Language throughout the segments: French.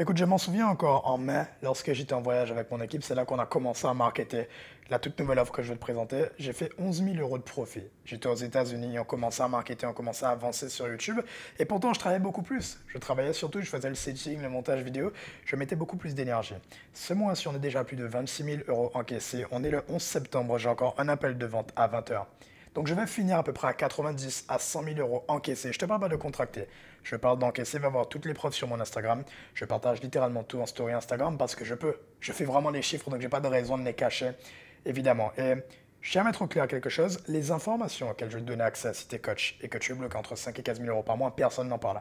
Écoute, je m'en souviens encore en mai, lorsque j'étais en voyage avec mon équipe, c'est là qu'on a commencé à marketer la toute nouvelle offre que je vais te présenter. J'ai fait 11 000 euros de profit. J'étais aux États-Unis, on commençait à marketer, on commençait à avancer sur YouTube. Et pourtant, je travaillais beaucoup plus. Je travaillais surtout, je faisais le setting, le montage vidéo. Je mettais beaucoup plus d'énergie. Ce mois-ci, on est déjà à plus de 26 000 euros encaissés. On est le 11 septembre, j'ai encore un appel de vente à 20 heures. Donc je vais finir à peu près à 90 à 100 000 euros encaissés. Je te parle pas de contracter. Je parle d'encaisser. Va voir toutes les preuves sur mon Instagram. Je partage littéralement tout en story Instagram parce que je peux. Je fais vraiment les chiffres, donc j'ai pas de raison de les cacher, évidemment. Et je tiens à mettre au clair quelque chose. Les informations auxquelles je vais te donner accès si tu es coach et que tu es bloqué entre 5 et 15 000 euros par mois, personne n'en parle.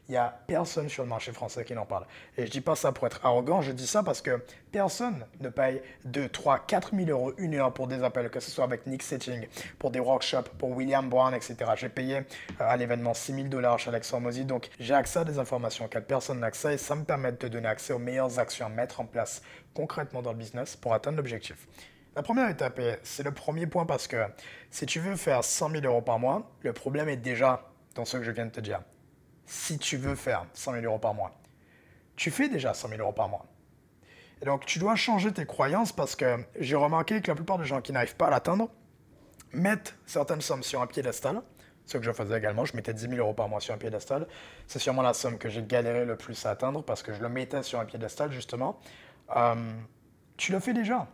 Il n'y a personne sur le marché français qui en parle. Et je ne dis pas ça pour être arrogant, je dis ça parce que personne ne paye 2, 3, 4 000 euros une heure pour des appels, que ce soit avec Nick Setting, pour des workshops, pour William Brown, etc. J'ai payé à l'événement 6 000 dollars chez Alex Hormozy, donc j'ai accès à des informations auxquelles personne n'a accès et ça me permet de te donner accès aux meilleures actions à mettre en place concrètement dans le business pour atteindre l'objectif. La première étape, et c'est le premier point parce que si tu veux faire 100 000 euros par mois, le problème est déjà dans ce que je viens de te dire. Si tu veux faire 100 000 euros par mois, tu fais déjà 100 000 euros par mois. Et donc, tu dois changer tes croyances parce que j'ai remarqué que la plupart des gens qui n'arrivent pas à l'atteindre mettent certaines sommes sur un piédestal. Ce que je faisais également, je mettais 10 000 euros par mois sur un piédestal. C'est sûrement la somme que j'ai galéré le plus à atteindre parce que je le mettais sur un piédestal, justement. Euh, Tu le fais déjà.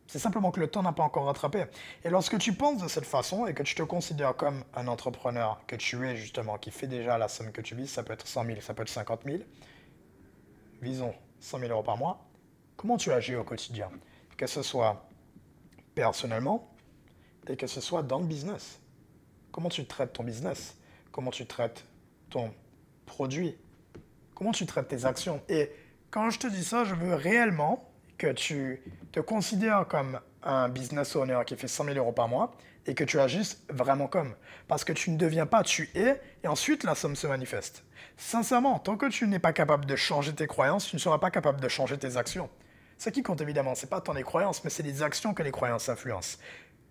C'est simplement que le temps n'a pas encore rattrapé. Et lorsque tu penses de cette façon et que tu te considères comme un entrepreneur que tu es justement, qui fait déjà la somme que tu vises, ça peut être 100 000, ça peut être 50 000, visons 100 000 euros par mois, comment tu agis au quotidien? Que ce soit personnellement et que ce soit dans le business. Comment tu traites ton business? Comment tu traites ton produit? Comment tu traites tes actions? Et quand je te dis ça, je veux réellement que tu te considères comme un business owner qui fait 100 000 euros par mois et que tu agisses vraiment comme. Parce que tu ne deviens pas, tu es, et ensuite la somme se manifeste. Sincèrement, tant que tu n'es pas capable de changer tes croyances, tu ne seras pas capable de changer tes actions. Ce qui compte évidemment, ce n'est pas tant les croyances, mais c'est les actions que les croyances influencent.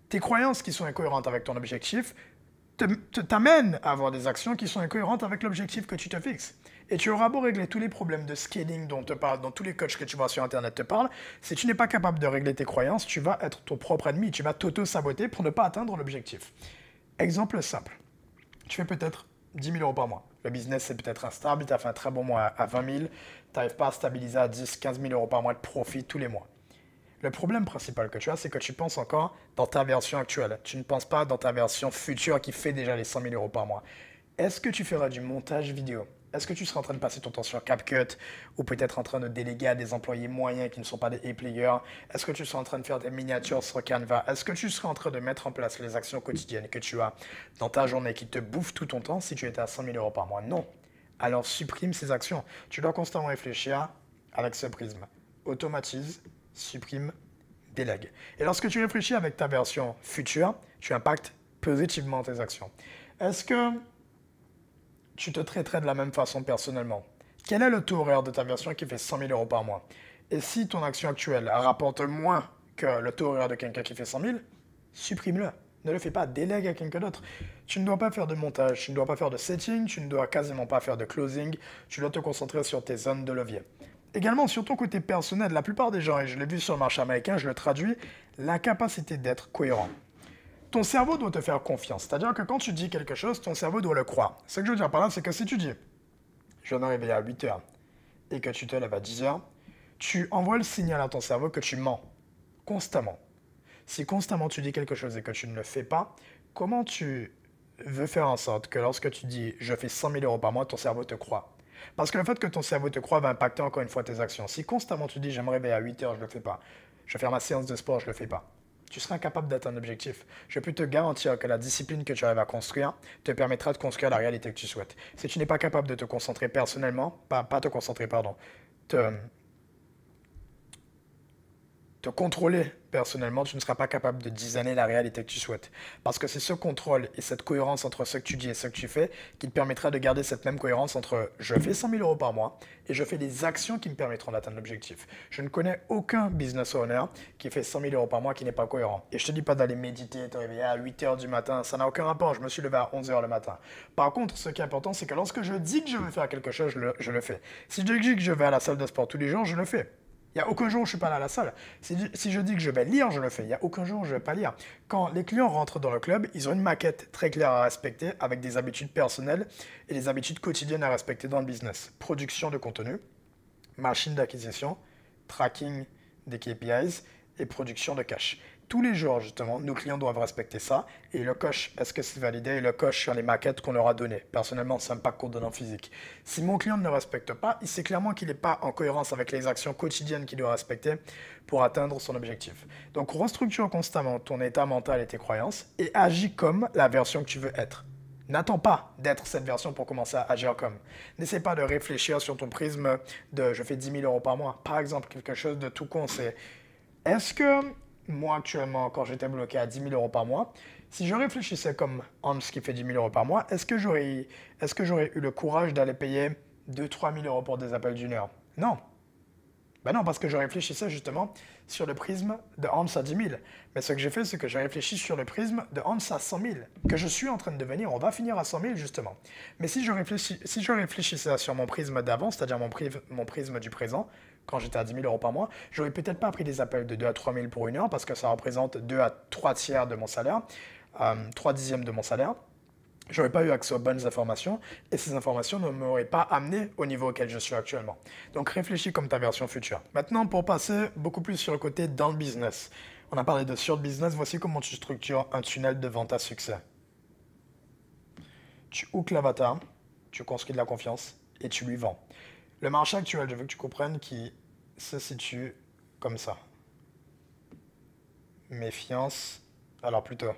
Tes croyances qui sont incohérentes avec ton objectif t'amènent à avoir des actions qui sont incohérentes avec l'objectif que tu te fixes. Et tu auras beau régler tous les problèmes de scaling dont te parle, dont tous les coachs que tu vois sur Internet te parlent, si tu n'es pas capable de régler tes croyances, tu vas être ton propre ennemi, tu vas t'auto-saboter pour ne pas atteindre l'objectif. Exemple simple, tu fais peut-être 10 000 euros par mois. Le business est peut-être instable, tu as fait un très bon mois à 20 000, tu n'arrives pas à stabiliser à 10, 15 000 euros par mois de profit tous les mois. Le problème principal que tu as, c'est que tu penses encore dans ta version actuelle. Tu ne penses pas dans ta version future qui fait déjà les 100 000 euros par mois. Est-ce que tu feras du montage vidéo? Est-ce que tu seras en train de passer ton temps sur CapCut ou peut-être en train de déléguer à des employés moyens qui ne sont pas des e-players? Est-ce que tu seras en train de faire des miniatures sur Canva? Est-ce que tu seras en train de mettre en place les actions quotidiennes que tu as dans ta journée qui te bouffent tout ton temps si tu étais à 100 000 euros par mois? Non. Alors supprime ces actions. Tu dois constamment réfléchir avec ce prisme. Automatise, supprime, délègue. Et lorsque tu réfléchis avec ta version future, tu impactes positivement tes actions. Est-ce que tu te traiterais de la même façon personnellement? Quel est le taux horaire de ta version qui fait 100 000 euros par mois? Et si ton action actuelle rapporte moins que le taux horaire de quelqu'un qui fait 100 000, supprime-le. Ne le fais pas, délègue à quelqu'un d'autre. Tu ne dois pas faire de montage, tu ne dois pas faire de setting, tu ne dois quasiment pas faire de closing, tu dois te concentrer sur tes zones de levier. Également, sur ton côté personnel, la plupart des gens, et je l'ai vu sur le marché américain, je le traduis, l'incapacité d'être cohérent. Ton cerveau doit te faire confiance. C'est-à-dire que quand tu dis quelque chose, ton cerveau doit le croire. Ce que je veux dire par là, c'est que si tu dis « je vais me réveiller à 8 heures » et que tu te lèves à 10 heures, tu envoies le signal à ton cerveau que tu mens constamment. Si constamment tu dis quelque chose et que tu ne le fais pas, comment tu veux faire en sorte que lorsque tu dis « je fais 100 000 euros par mois », ton cerveau te croit? Parce que le fait que ton cerveau te croit va impacter encore une fois tes actions. Si constamment tu dis « je me réveille à 8 heures, je ne le fais pas. Je vais faire ma séance de sport, je ne le fais pas. » Tu seras incapable d'atteindre l'objectif. Je peux te garantir que la discipline que tu arrives à construire te permettra de construire la réalité que tu souhaites. Si tu n'es pas capable de te concentrer personnellement, te te contrôler personnellement, tu ne seras pas capable de designer la réalité que tu souhaites. Parce que c'est ce contrôle et cette cohérence entre ce que tu dis et ce que tu fais qui te permettra de garder cette même cohérence entre je fais 100 000 euros par mois et je fais des actions qui me permettront d'atteindre l'objectif. Je ne connais aucun business owner qui fait 100 000 euros par mois qui n'est pas cohérent. Et je ne te dis pas d'aller méditer, te réveiller à 8 heures du matin, ça n'a aucun rapport. Je me suis levé à 11 heures le matin. Par contre, ce qui est important, c'est que lorsque je dis que je veux faire quelque chose, je le fais. Si je dis que je vais à la salle de sport tous les jours, je le fais. Il n'y a aucun jour où je ne suis pas allé à la salle. Si je dis que je vais lire, je le fais. Il n'y a aucun jour où je ne vais pas lire. Quand les clients rentrent dans le club, ils ont une maquette très claire à respecter avec des habitudes personnelles et des habitudes quotidiennes à respecter dans le business. Production de contenu, machine d'acquisition, tracking des KPIs et production de cash. Tous les jours, justement, nos clients doivent respecter ça et le coche, est-ce que c'est validé? Et le coche sur les maquettes qu'on leur a données. Personnellement, c'est un pas qu'on donne en physique. Si mon client ne le respecte pas, il sait clairement qu'il n'est pas en cohérence avec les actions quotidiennes qu'il doit respecter pour atteindre son objectif. Donc, restructure constamment ton état mental et tes croyances et agis comme la version que tu veux être. N'attends pas d'être cette version pour commencer à agir comme. N'essaie pas de réfléchir sur ton prisme de je fais 10 000 euros par mois. Par exemple, quelque chose de tout con, c'est est-ce que moi actuellement, quand j'étais bloqué à 10 000 euros par mois, si je réfléchissais comme Hans qui fait 10 000 euros par mois, est-ce que j'aurais eu le courage d'aller payer 2 000 à 3 000 euros pour des appels d'une heure? Non. Ben non, parce que je réfléchissais justement sur le prisme de Hans à 10 000. Mais ce que j'ai fait, c'est que j'ai réfléchi sur le prisme de Hans à 100 000, que je suis en train de devenir. On va finir à 100 000 justement. Mais si je réfléchissais sur mon prisme d'avant, c'est-à-dire mon prisme du présent, quand j'étais à 10 000 euros par mois, j'aurais peut-être pas pris des appels de 2 à 3 000 pour une heure parce que ça représente 2 à 3 tiers de mon salaire, 3 dixièmes de mon salaire. J'aurais pas eu accès aux bonnes informations et ces informations ne m'auraient pas amené au niveau auquel je suis actuellement. Donc réfléchis comme ta version future. Maintenant, pour passer beaucoup plus sur le côté dans le business. On a parlé de sur le business, voici comment tu structures un tunnel de vente à succès. Tu hookes l'avatar, tu construis de la confiance et tu lui vends. Le marché actuel, je veux que tu comprennes qu'il se situe comme ça. Méfiance, alors plutôt,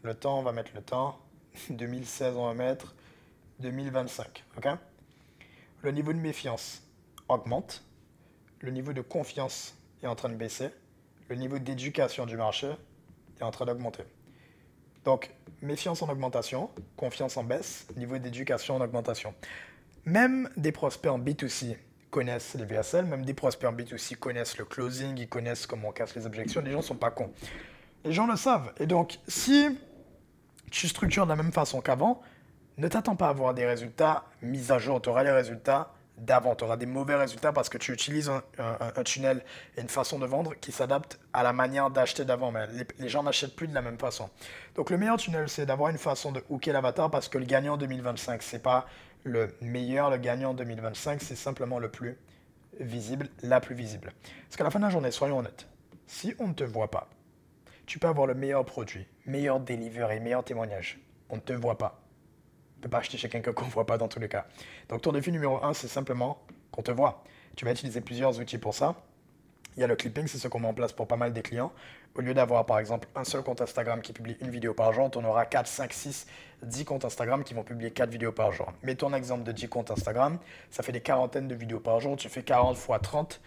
le temps, on va mettre le temps. 2016, on va mettre 2025. Ok? Le niveau de méfiance augmente. Le niveau de confiance est en train de baisser. Le niveau d'éducation du marché est en train d'augmenter. Donc, méfiance en augmentation, confiance en baisse, niveau d'éducation en augmentation. Même des prospects en B2C connaissent les VSL, même des prospects en B2C connaissent le closing, ils connaissent comment on casse les objections. Les gens ne sont pas cons. Les gens le savent. Et donc, si tu structures de la même façon qu'avant, ne t'attends pas à avoir des résultats mis à jour. Tu auras les résultats d'avant. Tu auras des mauvais résultats parce que tu utilises un tunnel et une façon de vendre qui s'adapte à la manière d'acheter d'avant. Mais les gens n'achètent plus de la même façon. Donc le meilleur tunnel, c'est d'avoir une façon de hooker l'avatar parce que le gagnant 2025, c'est pas le meilleur. Le gagnant 2025, c'est simplement le plus visible, la plus visible. Parce qu'à la fin de la journée, soyons honnêtes, si on ne te voit pas, tu peux avoir le meilleur produit, meilleur delivery, meilleur témoignage. On ne te voit pas. On ne peut pas acheter chez quelqu'un qu'on ne voit pas dans tous les cas. Donc ton défi numéro 1, c'est simplement qu'on te voit. Tu vas utiliser plusieurs outils pour ça. Il y a le clipping, c'est ce qu'on met en place pour pas mal des clients. Au lieu d'avoir par exemple un seul compte Instagram qui publie une vidéo par jour, on aura 4, 5, 6, 10 comptes Instagram qui vont publier 4 vidéos par jour. Mets ton exemple de 10 comptes Instagram, ça fait des quarantaines de vidéos par jour. Tu fais 40 fois 30,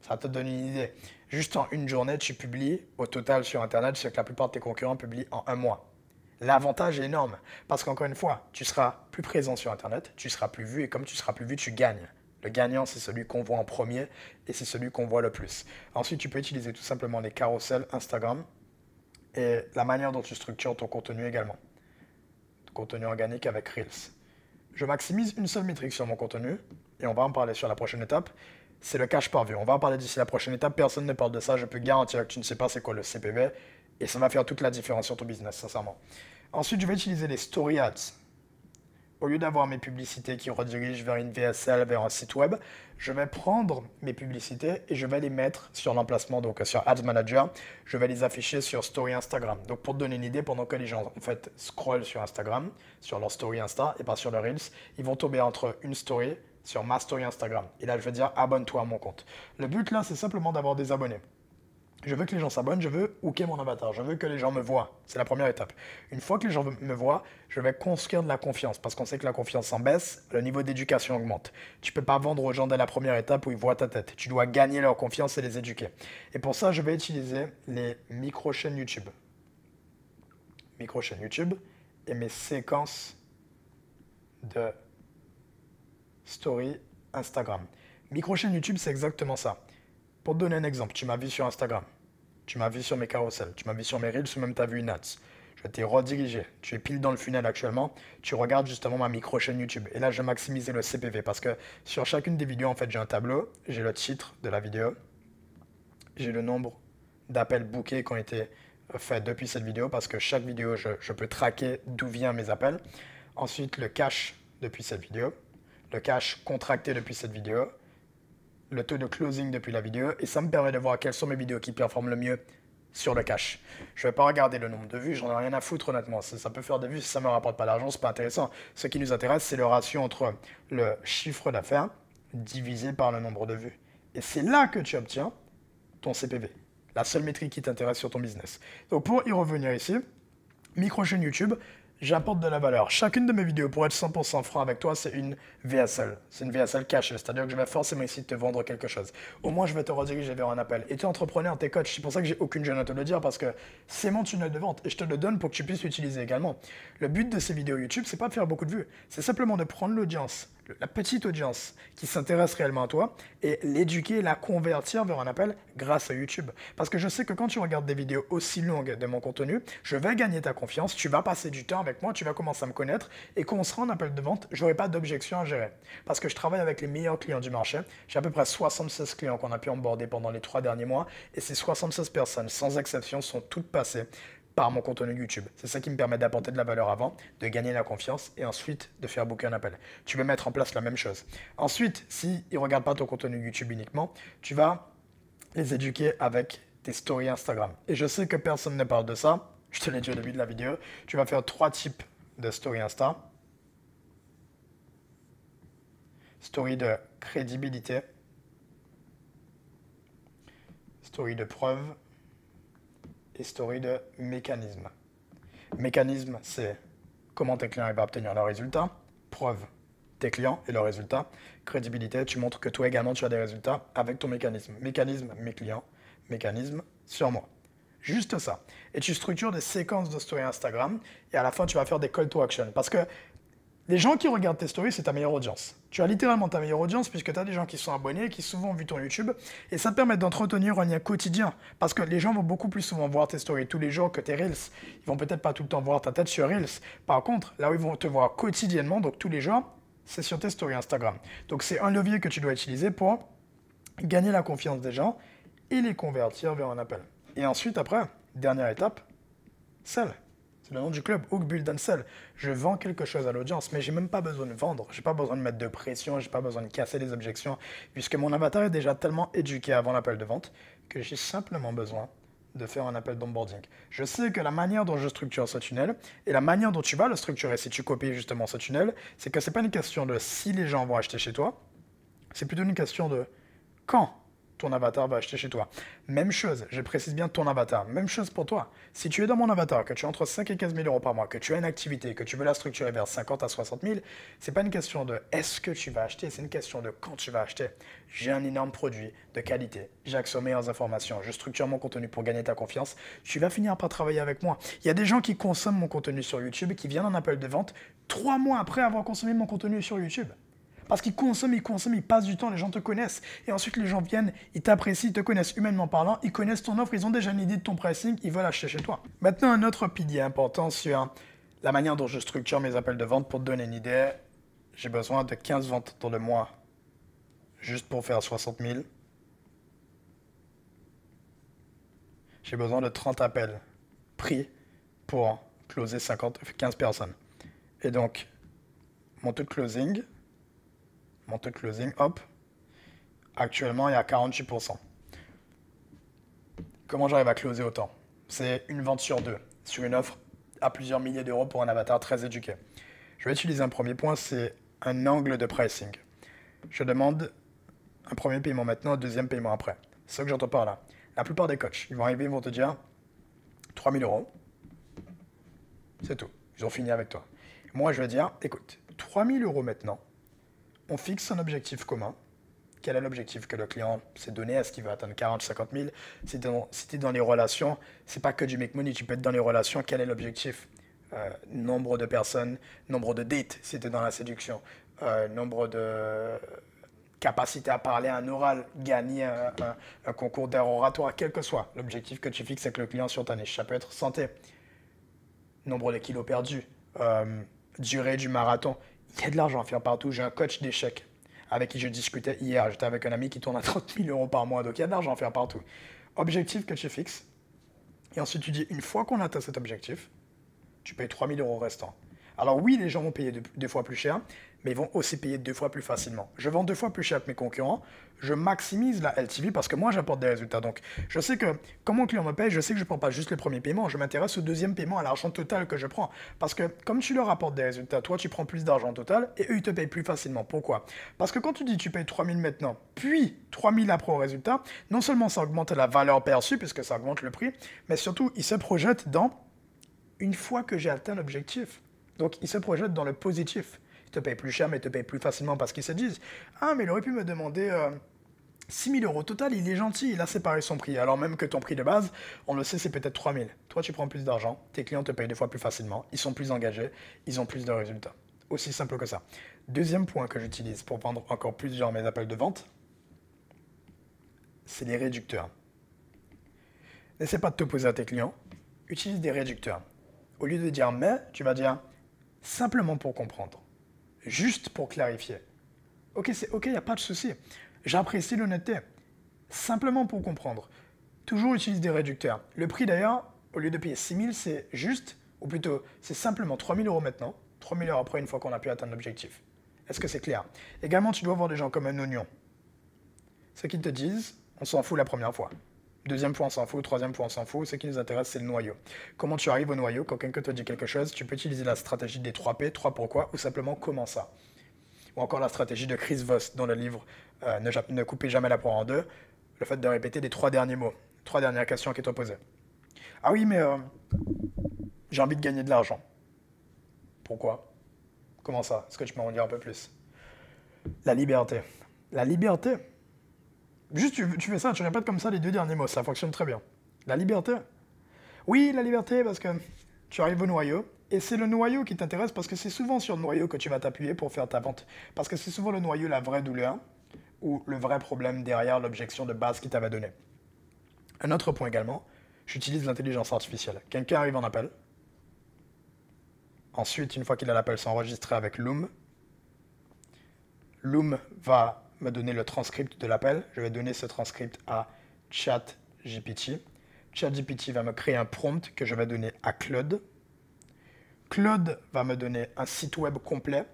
ça te donne une idée. Juste en une journée, tu publies au total sur Internet ce que la plupart de tes concurrents publient en un mois. L'avantage est énorme parce qu'encore une fois, tu seras plus présent sur Internet, tu seras plus vu et comme tu seras plus vu, tu gagnes. Le gagnant, c'est celui qu'on voit en premier et c'est celui qu'on voit le plus. Ensuite, tu peux utiliser tout simplement les carousels Instagram et la manière dont tu structures ton contenu également. Ton contenu organique avec Reels. Je maximise une seule métrique sur mon contenu et on va en parler sur la prochaine étape. C'est le cash par vue. On va en parler d'ici la prochaine étape. Personne ne parle de ça. Je peux garantir que tu ne sais pas c'est quoi le CPV. Et ça va faire toute la différence sur ton business, sincèrement. Ensuite, je vais utiliser les story ads. Au lieu d'avoir mes publicités qui redirigent vers une VSL, vers un site web, je vais prendre mes publicités et je vais les mettre sur l'emplacement, donc sur Ads Manager. Je vais les afficher sur Story Instagram. Donc pour te donner une idée, pendant que les gens en fait scrollent sur Instagram, sur leur Story Insta et pas sur le Reels, ils vont tomber entre une story sur ma Story Instagram. Et là, je vais dire abonne-toi à mon compte. Le but là, c'est simplement d'avoir des abonnés. Je veux que les gens s'abonnent, je veux hooker mon avatar, je veux que les gens me voient. C'est la première étape. Une fois que les gens me voient, je vais construire de la confiance parce qu'on sait que la confiance en baisse, le niveau d'éducation augmente. Tu ne peux pas vendre aux gens dès la première étape où ils voient ta tête. Tu dois gagner leur confiance et les éduquer. Et pour ça, je vais utiliser les micro-chaînes YouTube. Micro-chaînes YouTube et mes séquences de story Instagram. Micro-chaîne YouTube, c'est exactement ça. Pour te donner un exemple, tu m'as vu sur Instagram, tu m'as vu sur mes carousels, tu m'as vu sur mes reels ou même tu as vu une ads. Je t'ai redirigé, tu es pile dans le funnel actuellement, tu regardes justement ma micro-chaîne YouTube. Et là, je vais maximiser le CPV parce que sur chacune des vidéos, en fait, j'ai un tableau, j'ai le titre de la vidéo, j'ai le nombre d'appels bookés qui ont été faits depuis cette vidéo parce que chaque vidéo, je peux traquer d'où viennent mes appels. Ensuite, le cash depuis cette vidéo, le cash contracté depuis cette vidéo, le taux de closing depuis la vidéo et ça me permet de voir quelles sont mes vidéos qui performent le mieux sur le cash. Je ne vais pas regarder le nombre de vues, j'en ai rien à foutre honnêtement. Ça peut faire des vues si ça ne me rapporte pas d'argent, c'est pas intéressant. Ce qui nous intéresse, c'est le ratio entre le chiffre d'affaires divisé par le nombre de vues. Et c'est là que tu obtiens ton CPV, la seule métrique qui t'intéresse sur ton business. Donc pour y revenir ici, micro-chaîne YouTube, j'apporte de la valeur. Chacune de mes vidéos, pour être 100% franc avec toi, c'est une VSL. C'est une VSL cachée, c'est-à-dire que je vais forcément essayer de te vendre quelque chose. Au moins, je vais te rediriger vers un appel. Et tu es entrepreneur, tu es coach. C'est pour ça que j'ai aucune gêne à te le dire, parce que c'est mon tunnel de vente et je te le donne pour que tu puisses l'utiliser également. Le but de ces vidéos YouTube, c'est pas de faire beaucoup de vues. C'est simplement de prendre l'audience, la petite audience qui s'intéresse réellement à toi et l'éduquer, la convertir vers un appel grâce à YouTube. Parce que je sais que quand tu regardes des vidéos aussi longues de mon contenu, je vais gagner ta confiance, tu vas passer du temps avec moi, tu vas commencer à me connaître et quand on sera en appel de vente, je n'aurai pas d'objection à gérer. Parce que je travaille avec les meilleurs clients du marché. J'ai à peu près 76 clients qu'on a pu onboarder pendant les 3 derniers mois et ces 76 personnes, sans exception, sont toutes passées par mon contenu YouTube. C'est ça qui me permet d'apporter de la valeur avant, de gagner la confiance et ensuite de faire booker un appel. Tu veux mettre en place la même chose. Ensuite, s'ils ne regardent pas ton contenu YouTube uniquement, tu vas les éduquer avec tes stories Instagram. Et je sais que personne ne parle de ça. Je te l'ai dit au début de la vidéo. Tu vas faire 3 types de stories Insta. Story de crédibilité. Story de preuve et story de mécanisme. Mécanisme, c'est comment tes clients vont obtenir leurs résultats. Preuve, tes clients et leurs résultats. Crédibilité, tu montres que toi également tu as des résultats avec ton mécanisme. Mécanisme, mes clients. Mécanisme, sur moi. Juste ça. Et tu structures des séquences de story Instagram et à la fin tu vas faire des call to action. Parce que les gens qui regardent tes stories, c'est ta meilleure audience. Tu as littéralement ta meilleure audience puisque tu as des gens qui sont abonnés, qui souvent ont vu ton YouTube. Et ça te permet d'entretenir un lien quotidien. Parce que les gens vont beaucoup plus souvent voir tes stories tous les jours que tes Reels. Ils vont peut-être pas tout le temps voir ta tête sur Reels. Par contre, là où ils vont te voir quotidiennement, donc tous les jours, c'est sur tes stories Instagram. Donc c'est un levier que tu dois utiliser pour gagner la confiance des gens et les convertir vers un appel. Et ensuite, après, dernière étape, sell. C'est le nom du club, Hook, Build and Sell. Je vends quelque chose à l'audience, mais j'ai même pas besoin de vendre. J'ai pas besoin de mettre de pression, j'ai pas besoin de casser les objections, puisque mon avatar est déjà tellement éduqué avant l'appel de vente que j'ai simplement besoin de faire un appel d'onboarding. Je sais que la manière dont je structure ce tunnel et la manière dont tu vas le structurer si tu copies justement ce tunnel, c'est que c'est pas une question de si les gens vont acheter chez toi, c'est plutôt une question de quand ton avatar va acheter chez toi. Même chose, je précise bien ton avatar. Même chose pour toi. Si tu es dans mon avatar, que tu as entre 5 et 15 000 euros par mois, que tu as une activité, que tu veux la structurer vers 50 à 60 000, c'est pas une question de est-ce que tu vas acheter, c'est une question de quand tu vas acheter. J'ai un énorme produit de qualité. J'ai accès aux meilleures informations. Je structure mon contenu pour gagner ta confiance. Tu vas finir par travailler avec moi. Il y a des gens qui consomment mon contenu sur YouTube et qui viennent en appel de vente 3 mois après avoir consommé mon contenu sur YouTube. Parce qu'ils consomment, ils passent du temps, les gens te connaissent. Et ensuite, les gens viennent, ils t'apprécient, ils te connaissent humainement parlant, ils connaissent ton offre, ils ont déjà une idée de ton pricing, ils veulent acheter chez toi. Maintenant, un autre pilier important sur la manière dont je structure mes appels de vente. Pour te donner une idée, j'ai besoin de 15 ventes dans le mois juste pour faire 60 000. J'ai besoin de 30 appels pris pour closer 15 personnes. Et donc, mon taux de closing, hop, actuellement, il est à 48%. Comment j'arrive à closer autant? C'est une vente sur 2, sur une offre à plusieurs milliers d'euros pour un avatar très éduqué. Je vais utiliser un premier point, c'est un angle de pricing. Je demande un premier paiement maintenant, un deuxième paiement après. C'est ce que j'entends par là. La plupart des coachs, ils vont arriver, ils vont te dire 3000 euros, c'est tout. Ils ont fini avec toi. Moi, je vais dire, écoute, 3000 euros maintenant, on fixe un objectif commun. Quel est l'objectif que le client s'est donné? Est-ce qu'il veut atteindre 40, 50 000? Si tu es dans les relations, c'est pas que du make money, tu peux être dans les relations. Quel est l'objectif? Nombre de personnes, nombre de dates, si tu es dans la séduction, nombre de capacité à parler un oral, gagner un concours d'air oratoire, quel que soit l'objectif que tu fixes avec le client sur ta niche. Ça peut être santé, nombre de kilos perdus, durée du marathon. Il y a de l'argent à faire partout. J'ai un coach d'échecs avec qui je discutais hier. J'étais avec un ami qui tourne à 30 000 euros par mois. Donc il y a de l'argent à faire partout. Objectif que tu fixes. Et ensuite tu dis, une fois qu'on atteint cet objectif, tu payes 3 000 euros restants. Alors oui, les gens vont payer deux fois plus cher, mais ils vont aussi payer 2 fois plus facilement. Je vends 2 fois plus cher que mes concurrents, je maximise la LTV parce que moi j'apporte des résultats. Donc je sais que quand mon client me paye, je sais que je ne prends pas juste le premier paiement, je m'intéresse au deuxième paiement, à l'argent total que je prends. Parce que comme tu leur apportes des résultats, toi tu prends plus d'argent total et eux ils te payent plus facilement. Pourquoi? Parce que quand tu dis tu payes 3 000 maintenant, puis 3 000 après au résultat, non seulement ça augmente la valeur perçue puisque ça augmente le prix, mais surtout ils se projettent dans une fois que j'ai atteint l'objectif. Donc, ils se projettent dans le positif. Ils te payent plus cher, mais ils te payent plus facilement parce qu'ils se disent « Ah, mais il aurait pu me demander 6 000 euros total, il est gentil, il a séparé son prix. » Alors même que ton prix de base, on le sait, c'est peut-être 3 000. Toi, tu prends plus d'argent, tes clients te payent 2 fois plus facilement, ils sont plus engagés, ils ont plus de résultats. Aussi simple que ça. Deuxième point que j'utilise pour vendre encore plus dans mes appels de vente, c'est les réducteurs. N'essaie pas de t'opposer à tes clients, utilise des réducteurs. Au lieu de dire « mais », tu vas dire « simplement pour comprendre ». Juste pour clarifier. Ok, c'est ok, il n'y a pas de souci. J'apprécie l'honnêteté. Simplement pour comprendre. Toujours utilise des réducteurs. Le prix d'ailleurs, au lieu de payer 6 000, c'est juste, ou plutôt, c'est simplement 3 000 euros maintenant, 3 000 euros après une fois qu'on a pu atteindre l'objectif. Est-ce que c'est clair? Également, tu dois voir des gens comme un oignon. Ceux qui te disent, on s'en fout la première fois. Deuxième point, on s'en fout. Troisième point, on s'en fout. Ce qui nous intéresse, c'est le noyau. Comment tu arrives au noyau? Quand quelqu'un te dit quelque chose, tu peux utiliser la stratégie des 3 P, 3 pourquoi, ou simplement comment ça. Ou encore la stratégie de Chris Voss dans le livre Ne coupez jamais la poire en deux. Le fait de répéter les 3 derniers mots, 3 dernières questions qui t'ont posées. Ah oui, mais j'ai envie de gagner de l'argent. Pourquoi? Comment ça? Est-ce que tu peux m'en dire un peu plus? La liberté. La liberté. Juste, tu fais ça, tu répètes comme ça les 2 derniers mots, ça fonctionne très bien. La liberté. Oui, la liberté, parce que tu arrives au noyau, et c'est le noyau qui t'intéresse, parce que c'est souvent sur le noyau que tu vas t'appuyer pour faire ta vente. Parce que c'est souvent le noyau la vraie douleur, ou le vrai problème derrière l'objection de base qu'il t'avait donné. Un autre point également, j'utilise l'intelligence artificielle. Quelqu'un arrive en appel. Ensuite, une fois qu'il a l'appel, c'est enregistré avec Loom. Loom va me donner le transcript de l'appel. Je vais donner ce transcript à ChatGPT. ChatGPT va me créer un prompt que je vais donner à Claude. Claude va me donner un site web complet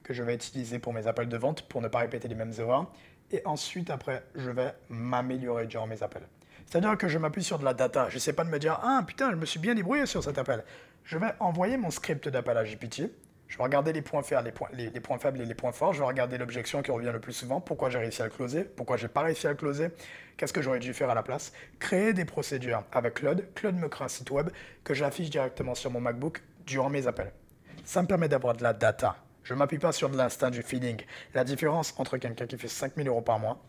que je vais utiliser pour mes appels de vente pour ne pas répéter les mêmes erreurs. Et ensuite, après, je vais m'améliorer durant mes appels. C'est-à-dire que je m'appuie sur de la data. Je ne sais pas de me dire « Ah, putain, je me suis bien débrouillé sur cet appel. » Je vais envoyer mon script d'appel à GPT. Je vais regarder les points faibles, les points faibles et les points forts. Je vais regarder l'objection qui revient le plus souvent. Pourquoi j'ai réussi à le closer? Pourquoi j'ai pas réussi à le closer? Qu'est-ce que j'aurais dû faire à la place? Créer des procédures avec Claude. Claude me crée un site web que j'affiche directement sur mon MacBook durant mes appels. Ça me permet d'avoir de la data. Je ne m'appuie pas sur de l'instinct, du feeling. La différence entre quelqu'un qui fait 5 000 euros par mois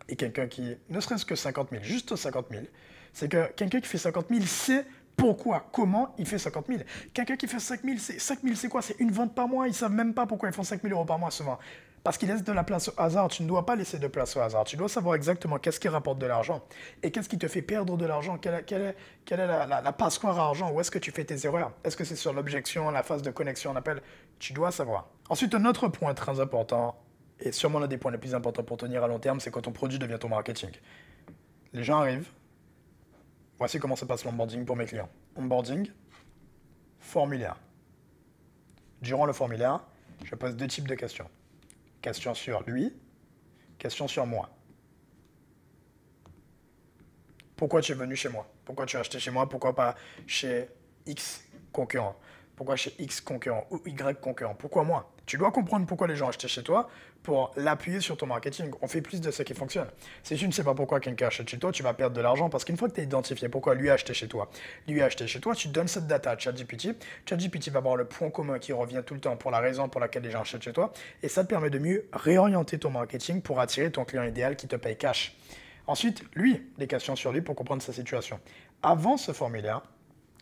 et quelqu'un qui, ne serait-ce que 50 000, juste 50 000, c'est que quelqu'un qui fait 50 000 sait pourquoi, comment il fait 50 000. Quelqu'un qui fait 5 000, c'est quoi? C'est une vente par mois. Ils ne savent même pas pourquoi ils font 5 000 euros par mois souvent. Parce qu'ils laissent de la place au hasard. Tu ne dois pas laisser de place au hasard. Tu dois savoir exactement qu'est-ce qui rapporte de l'argent et qu'est-ce qui te fait perdre de l'argent. Quelle est la passoire à argent? Où est-ce que tu fais tes erreurs? Est-ce que c'est sur l'objection, la phase de connexion, en appel? Tu dois savoir. Ensuite, un autre point très important, et sûrement l'un des points les plus importants pour tenir à long terme, c'est quand ton produit devient ton marketing. Les gens arrivent. Voici comment se passe l'onboarding pour mes clients. Onboarding, formulaire. Durant le formulaire, je pose 2 types de questions. Question sur lui, question sur moi. Pourquoi tu es venu chez moi? Pourquoi tu as acheté chez moi? Pourquoi pas chez X concurrent? Pourquoi chez X concurrent ou Y concurrent? Pourquoi moi? Tu dois comprendre pourquoi les gens achètent chez toi pour l'appuyer sur ton marketing. On fait plus de ce qui fonctionne. Si tu ne sais pas pourquoi quelqu'un achète chez toi, tu vas perdre de l'argent parce qu'une fois que tu as identifié pourquoi lui a acheté chez toi, tu donnes cette data à ChatGPT. ChatGPT va avoir le point commun qui revient tout le temps pour la raison pour laquelle les gens achètent chez toi et ça te permet de mieux réorienter ton marketing pour attirer ton client idéal qui te paye cash. Ensuite, lui, des questions sur lui pour comprendre sa situation. Avant ce formulaire,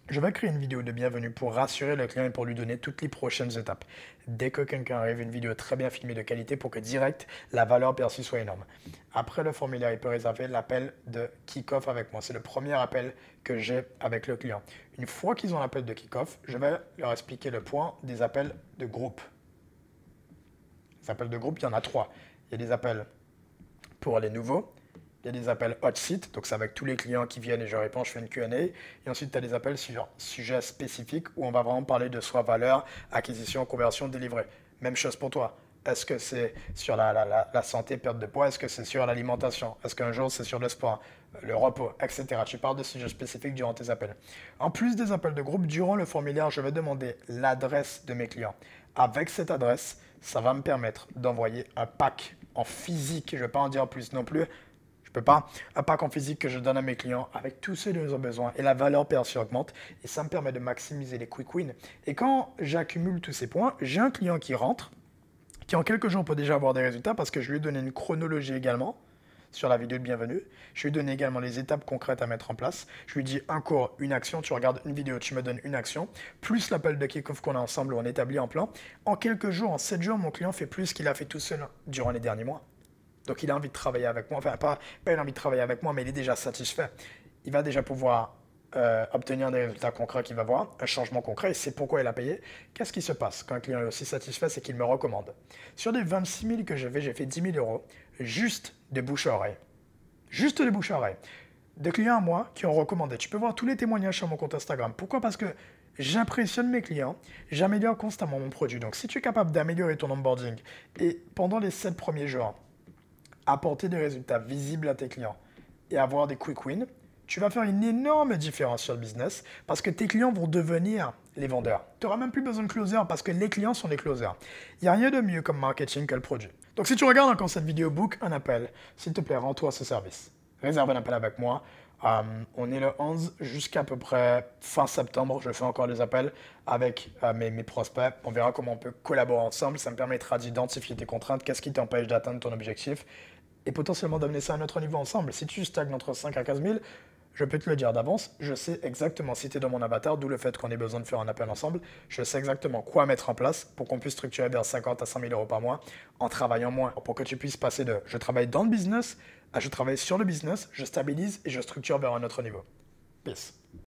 je vais créer une vidéo de bienvenue pour rassurer le client et pour lui donner toutes les prochaines étapes. Dès que quelqu'un arrive, une vidéo très bien filmée de qualité pour que direct, la valeur perçue soit énorme. Après le formulaire, il peut réserver l'appel de kick-off avec moi. C'est le premier appel que j'ai avec le client. Une fois qu'ils ont l'appel de kick-off, je vais leur expliquer le point des appels de groupe. Les appels de groupe, il y en a 3. Il y a des appels pour les nouveaux. Il y a des appels hot seat, donc c'est avec tous les clients qui viennent et je réponds, je fais une Q&A. Et ensuite, tu as des appels sur sujet spécifique où on va vraiment parler de soit valeur, acquisition, conversion, délivrée. Même chose pour toi. Est-ce que c'est sur la santé, perte de poids? Est-ce que c'est sur l'alimentation? Est-ce qu'un jour c'est sur le sport, le repos, etc. Tu parles de sujets spécifiques durant tes appels. En plus des appels de groupe, durant le formulaire, je vais demander l'adresse de mes clients. Avec cette adresse, ça va me permettre d'envoyer un pack en physique. Je ne vais pas en dire plus non plus. Je peux pas. Un pack en physique que je donne à mes clients avec tout ce dont ils ont besoin et la valeur perçue augmente et ça me permet de maximiser les quick wins. Et quand j'accumule tous ces points, j'ai un client qui rentre, qui en quelques jours peut déjà avoir des résultats parce que je lui ai donné une chronologie également sur la vidéo de bienvenue. Je lui ai donné également les étapes concrètes à mettre en place. Je lui ai dit un cours, une action, tu regardes une vidéo, tu me donnes une action, plus l'appel de kick-off qu'on a ensemble où on établit un plan. En quelques jours, en 7 jours, mon client fait plus qu'il a fait tout seul durant les derniers mois. Donc il a envie de travailler avec moi, enfin pas il a envie de travailler avec moi, mais il est déjà satisfait. Il va déjà pouvoir obtenir des résultats concrets qu'il va voir, un changement concret, et c'est pourquoi il a payé. Qu'est-ce qui se passe quand un client est aussi satisfait, c'est qu'il me recommande. Sur des 26 000 que j'ai fait 10 000 euros, juste de bouche à oreille. Juste de bouche à oreille. De clients à moi qui ont recommandé. Tu peux voir tous les témoignages sur mon compte Instagram. Pourquoi? Parce que j'impressionne mes clients, j'améliore constamment mon produit. Donc si tu es capable d'améliorer ton onboarding et pendant les 7 premiers jours, apporter des résultats visibles à tes clients et avoir des quick wins, tu vas faire une énorme différence sur le business parce que tes clients vont devenir les vendeurs. Tu n'auras même plus besoin de closer parce que les clients sont les closers. Il n'y a rien de mieux comme marketing que le produit. Donc si tu regardes encore cette vidéo, book un appel. S'il te plaît, rends-toi ce service. Réserve un appel avec moi. On est le 11 jusqu'à peu près fin septembre. Je fais encore des appels avec mes prospects. On verra comment on peut collaborer ensemble. Ça me permettra d'identifier tes contraintes, qu'est-ce qui t'empêche d'atteindre ton objectif et potentiellement d'amener ça à un autre niveau ensemble. Si tu stagnes entre 5 à 15 000, je peux te le dire d'avance, je sais exactement si tu es dans mon avatar, d'où le fait qu'on ait besoin de faire un appel ensemble. Je sais exactement quoi mettre en place pour qu'on puisse structurer vers 50 à 100 000 euros par mois en travaillant moins. Pour que tu puisses passer de je travaille dans le business à je travaille sur le business, je stabilise et je structure vers un autre niveau. Peace.